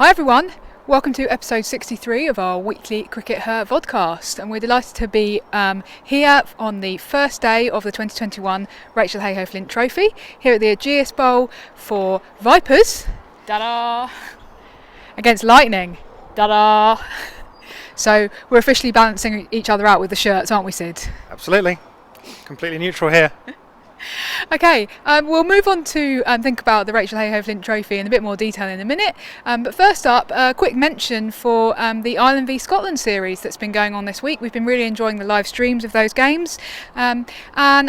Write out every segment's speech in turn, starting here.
Hi everyone, welcome to episode 63 of our weekly CRICKETher Vodcast, and we're delighted to be here on the first day of the 2021 Rachael Heyhoe Flint Trophy here at the Aegeus Bowl for Vipers, da-da, against Lightning, da-da. So we're officially balancing each other out with the shirts, aren't we, Sid? Absolutely, completely neutral here. Okay, we'll move on to think about the Rachael Heyhoe Flint Trophy in a bit more detail in a minute. But first up, a quick mention for the Ireland v Scotland series that's been going on this week. We've been really enjoying the live streams of those games. And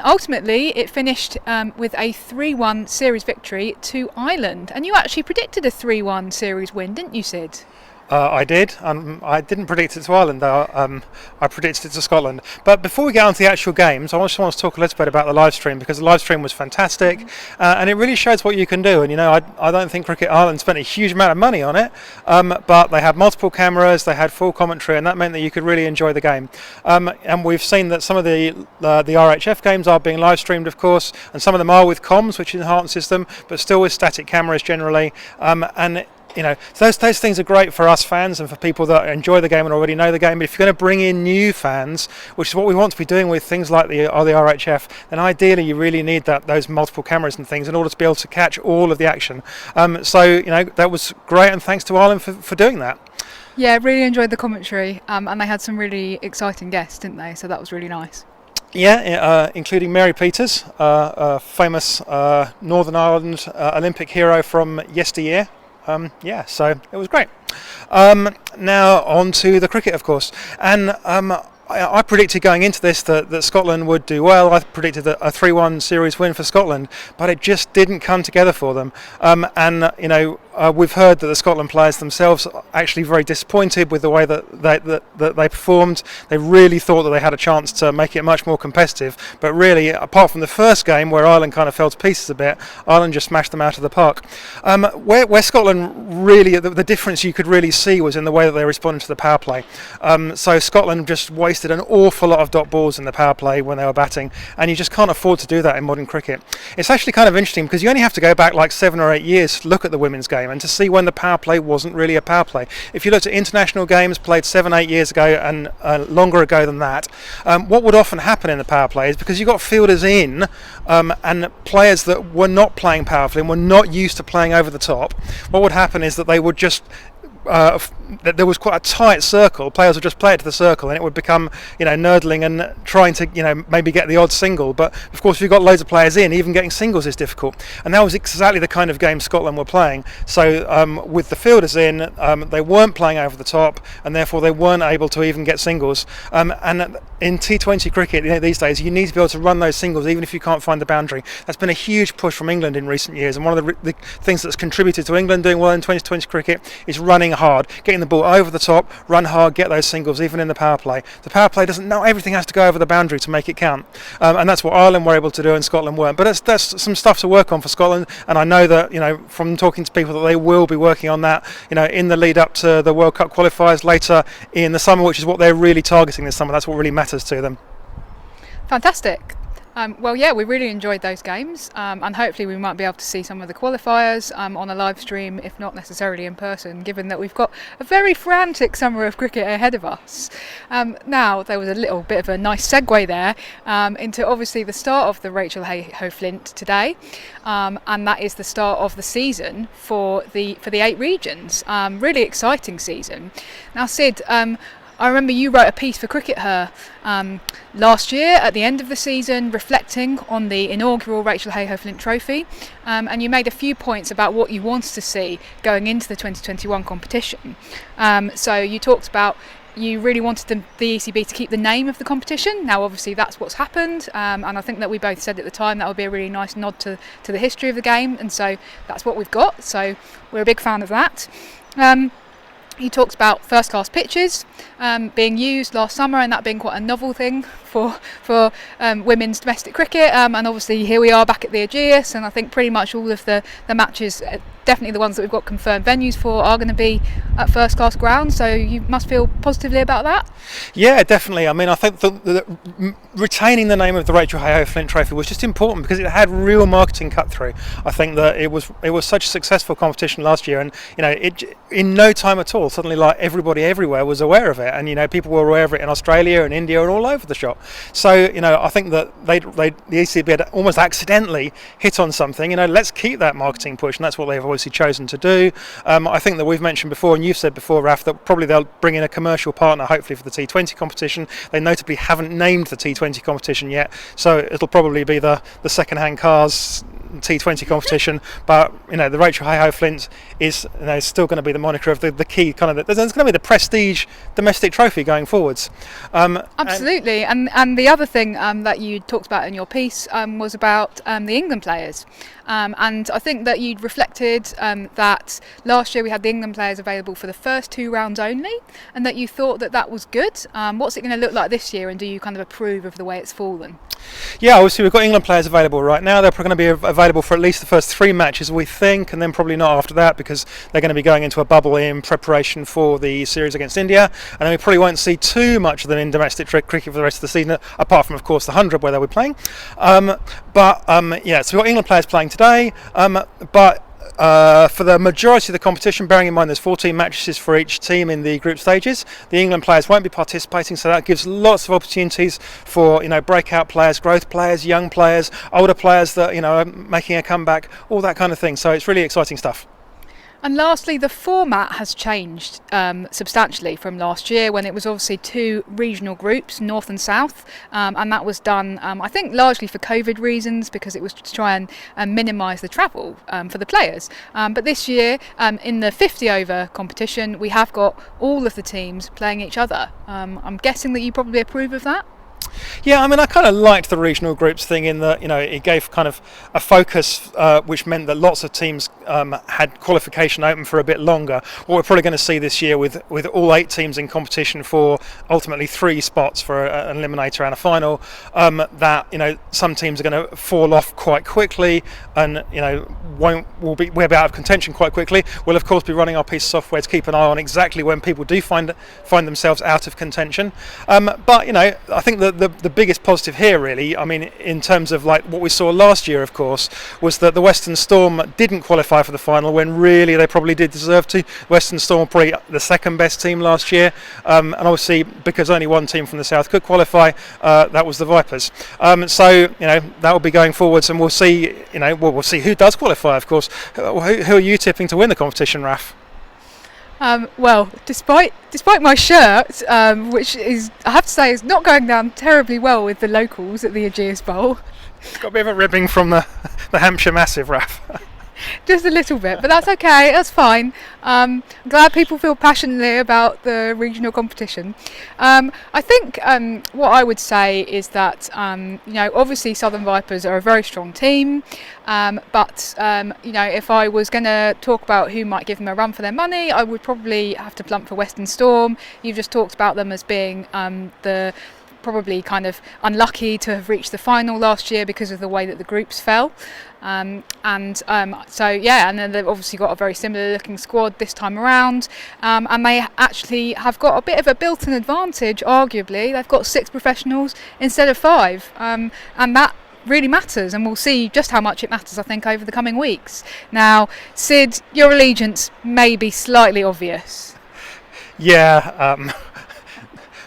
ultimately, it finished with a 3-1 series victory to Ireland. And you actually predicted a 3-1 series win, didn't you, Sid? I did. I didn't predict it to Ireland, though. I predicted it to Scotland. But before we get on to the actual games, I just want to talk a little bit about the live stream, because the live stream was fantastic, and it really shows what you can do. And you know, I don't think Cricket Ireland spent a huge amount of money on it, but they had multiple cameras, they had full commentary, and that meant that you could really enjoy the game. And we've seen that some of the RHF games are being live streamed, of course, and some of them are with comms, which enhances them, but still with static cameras generally. And you know, those things are great for us fans and for people that enjoy the game and already know the game. But if you're going to bring in new fans, which is what we want to be doing with things like the RHF, then ideally you really need those multiple cameras and things in order to be able to catch all of the action. So you know, that was great, and thanks to Ireland for doing that. Yeah, really enjoyed the commentary, and they had some really exciting guests, didn't they? So that was really nice. Yeah, including Mary Peters, a famous Northern Ireland Olympic hero from yesteryear. Yeah, so it was great. Now on to the cricket, of course, and I predicted going into this that Scotland would do well. I predicted a 3-1 series win for Scotland, but it just didn't come together for them. And you know, we've heard that the Scotland players themselves are actually very disappointed with the way that they performed. They really thought that they had a chance to make it much more competitive, but really, apart from the first game where Ireland kind of fell to pieces a bit, Ireland just smashed them out of the park. Where Scotland really, the difference you could really see was in the way that they responded to the power play. So Scotland just wasted an awful lot of dot balls in the power play when they were batting, and you just can't afford to do that in modern cricket. It's actually kind of interesting because you only have to go back like 7 or 8 years to look at the women's game and to see when the power play wasn't really a power play. If you looked at international games played 7-8 years ago and longer ago than that, what would often happen in the power play is because you got fielders in and players that were not playing powerfully and were not used to playing over the top, what would happen is that they would just there was quite a tight circle. Players would just play it to the circle, and it would become, you know, nerdling and trying to, you know, maybe get the odd single. But of course, if you've got loads of players in, even getting singles is difficult. And that was exactly the kind of game Scotland were playing. So with the fielders in, they weren't playing over the top, and therefore they weren't able to even get singles. And in T20 cricket, you know, these days, you need to be able to run those singles even if you can't find the boundary. That's been a huge push from England in recent years, and one of the things that's contributed to England doing well in 2020 cricket is running hard, getting the ball over the top, run hard, get those singles even in the power play. The power play doesn't know everything has to go over the boundary to make it count, and that's what Ireland were able to do and Scotland weren't. But that's some stuff to work on for Scotland, and I know that, you know, from talking to people, that they will be working on that, you know, in the lead up to the World Cup qualifiers later in the summer, which is what they're really targeting this summer. That's what really matters to them. Fantastic. Well, yeah, we really enjoyed those games, and hopefully we might be able to see some of the qualifiers on a live stream, if not necessarily in person, given that we've got a very frantic summer of cricket ahead of us. Now, there was a little bit of a nice segue there into obviously the start of the Rachael Heyhoe Flint today, and that is the start of the season for the 8 regions. Really exciting season. Now, Sid, I remember you wrote a piece for CRICKETher last year at the end of the season, reflecting on the inaugural Rachael Heyhoe Flint Trophy, and you made a few points about what you wanted to see going into the 2021 competition. So you talked about you really wanted the ECB to keep the name of the competition. Now obviously that's what's happened, and I think that we both said at the time that would be a really nice nod to the history of the game, and so that's what we've got, so we're a big fan of that. He talks about first-class pitches being used last summer, and that being quite a novel thing for women's domestic cricket, and obviously here we are back at the Aegeus, and I think pretty much all of the matches, definitely the ones that we've got confirmed venues for, are going to be at first class ground, so you must feel positively about that. Yeah, definitely. I mean, I think the retaining the name of the Rachael Heyhoe Flint Trophy was just important because it had real marketing cut through. I think that it was such a successful competition last year, and it in no time at all suddenly like everybody everywhere was aware of it, and people were aware of it in Australia and India and all over the shop. So I think that the ECB had almost accidentally hit on something. Let's keep that marketing push, and that's what they've obviously chosen to do. I think that we've mentioned before, and you've said before, Raf, that probably they'll bring in a commercial partner, hopefully for the T20 competition. They notably haven't named the T20 competition yet, so it'll probably be the second-hand cars T20 competition. But the Rachael Heyhoe Flint is still going to be the moniker of the key kind of. There's going to be the prestige domestic trophy going forwards. Absolutely, and the other thing that you talked about in your piece was about the England players. And I think that you'd reflected that last year we had the England players available for the first 2 rounds only, and that you thought that was good. What's it going to look like this year, and do you kind of approve of the way it's fallen? Yeah, obviously we've got England players available right now. They're going to be available for at least the first 3 matches, we think, and then probably not after that, because they're going to be going into a bubble in preparation for the series against India, and then we probably won't see too much of them in domestic cricket for the rest of the season, apart from, of course, the 100 where they'll be playing. So we've got England players playing today, but for the majority of the competition, bearing in mind there's 14 matches for each team in the group stages, the England players won't be participating, so that gives lots of opportunities for breakout players, growth players, young players, older players that are making a comeback, all that kind of thing. So it's really exciting stuff. And lastly, the format has changed substantially from last year, when it was obviously 2 regional groups, North and South, and that was done, I think, largely for COVID reasons, because it was to try and minimise the travel for the players. But this year, in the 50-over competition, we have got all of the teams playing each other. I'm guessing that you probably approve of that? Yeah, I mean, I kind of liked the regional groups thing in that, it gave kind of a focus, which meant that lots of teams had qualification open for a bit longer. What we're probably going to see this year with all 8 teams in competition for ultimately 3 spots for an eliminator and a final, that some teams are going to fall off quite quickly, and we'll be out of contention quite quickly. We'll of course be running our piece of software to keep an eye on exactly when people do find themselves out of contention. But I think that the biggest positive here, really, I mean, in terms of like what we saw last year, of course, was that the Western Storm didn't qualify for the final when really they probably did deserve to. Western Storm were probably the second best team last year, and obviously because only one team from the South could qualify, that was the Vipers. So that will be going forwards, and we'll see. We'll see who does qualify. Of course, who are you tipping to win the competition, Raf? Well, despite my shirt, which is, I have to say, is not going down terribly well with the locals at the Aegeus Bowl. Got a bit of a ribbing from the Hampshire Massive, Raf. Just a little bit, but that's okay, that's fine. I'm glad people feel passionately about the regional competition. I think what I would say is that obviously Southern Vipers are a very strong team, but if I was going to talk about who might give them a run for their money, I would probably have to plump for Western Storm. You've just talked about them as being the probably kind of unlucky to have reached the final last year because of the way that the groups fell. And then they've obviously got a very similar looking squad this time around, and they actually have got a bit of a built-in advantage, arguably. They've got 6 professionals instead of 5, and that really matters, and we'll see just how much it matters, I think, over the coming weeks. Now, Sid, your allegiance may be slightly obvious. Yeah,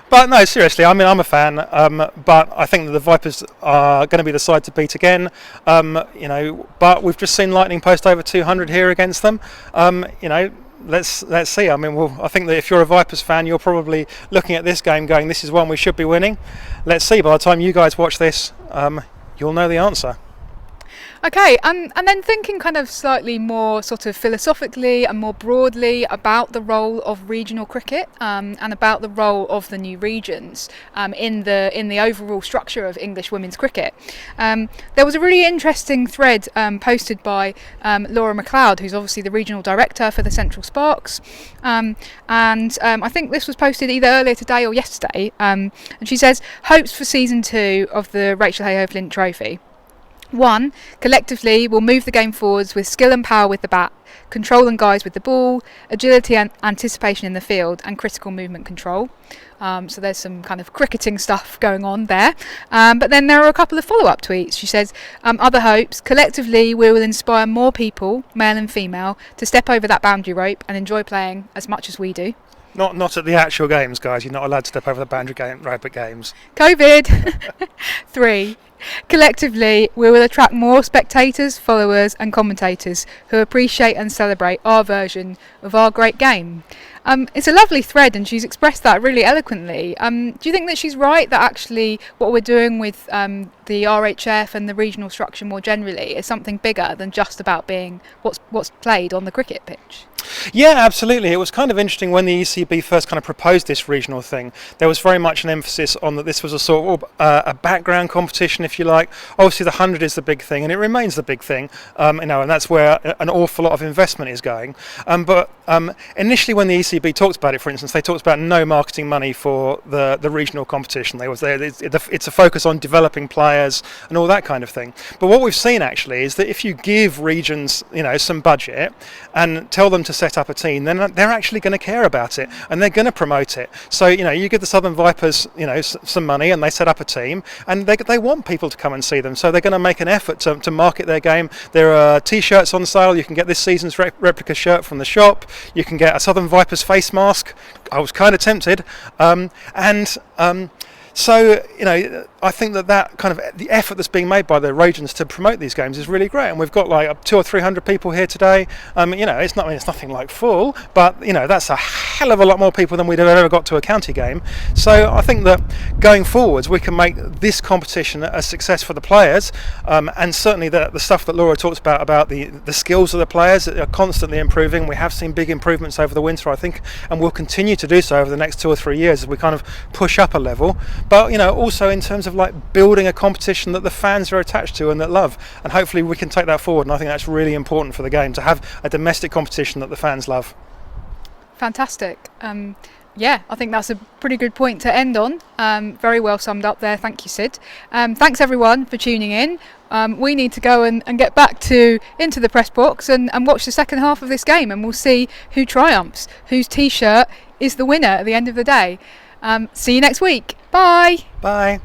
but no, seriously, I mean, I'm a fan, but I think that the Vipers are going to be the side to beat again. But we've just seen Lightning post over 200 here against them. Let's see. I mean, I think that if you're a Vipers fan, you're probably looking at this game going, this is one we should be winning. Let's see. By the time you guys watch this, you'll know the answer. Okay, and then thinking kind of slightly more sort of philosophically and more broadly about the role of regional cricket and about the role of the new regions in the overall structure of English women's cricket. There was a really interesting thread posted by Laura McLeod, who's obviously the regional director for the Central Sparks, and I think this was posted either earlier today or yesterday, and she says, hopes for season 2 of the Rachael Heyhoe Flint Trophy. 1. Collectively, we'll move the game forwards with skill and power with the bat, control and guise with the ball, agility and anticipation in the field, and critical movement control. So there's some kind of cricketing stuff going on there. But then there are a couple of follow-up tweets. She says, other hopes, collectively we will inspire more people, male and female, to step over that boundary rope and enjoy playing as much as we do. Not at the actual games, guys. You're not allowed to step over the boundary rope at games. COVID. 3. Collectively, we will attract more spectators, followers and commentators who appreciate and celebrate our version of our great game. It's a lovely thread and she's expressed that really eloquently. Do you think that she's right that actually what we're doing with the RHF and the regional structure more generally is something bigger than just about being what's played on the cricket pitch? Yeah, absolutely. It was kind of interesting when the ECB first kind of proposed this regional thing. There was very much an emphasis on that this was a sort of a background competition, if you like. Obviously, the 100 is the big thing, and it remains the big thing, and that's where an awful lot of investment is going. But initially, when the ECB talked about it, for instance, they talked about no marketing money for the regional competition. It's a focus on developing players and all that kind of thing. But what we've seen actually is that if you give regions, some budget and tell them to set up a team, then they're actually going to care about it and they're going to promote it. So you give the Southern Vipers some money and they set up a team and they want people to come and see them, so they're going to make an effort to market their game. There are t-shirts on sale. You can get this season's replica shirt from the shop. You can get a Southern Vipers face mask. I was kind of tempted, so I think that kind of the effort that's being made by the regions to promote these games is really great, and we've got like 200 or 300 people here today. It's nothing like full, but that's a hell of a lot more people than we'd have ever got to a county game. So I think that going forwards we can make this competition a success for the players, and certainly the stuff that Laura talked about the skills of the players that are constantly improving. We have seen big improvements over the winter, I think, and we'll continue to do so over the next 2 or 3 years as we kind of push up a level. But also in terms of like building a competition that the fans are attached to and that love, and hopefully we can take that forward. And I think that's really important for the game, to have a domestic competition that the fans love. Fantastic. Yeah, I think that's a pretty good point to end on. Very well summed up there. Thank you, Sid. Thanks everyone for tuning in. We need to go and get back into the press box and watch the second half of this game, and we'll see who triumphs, whose t-shirt is the winner at the end of the day. See you next week. Bye. Bye.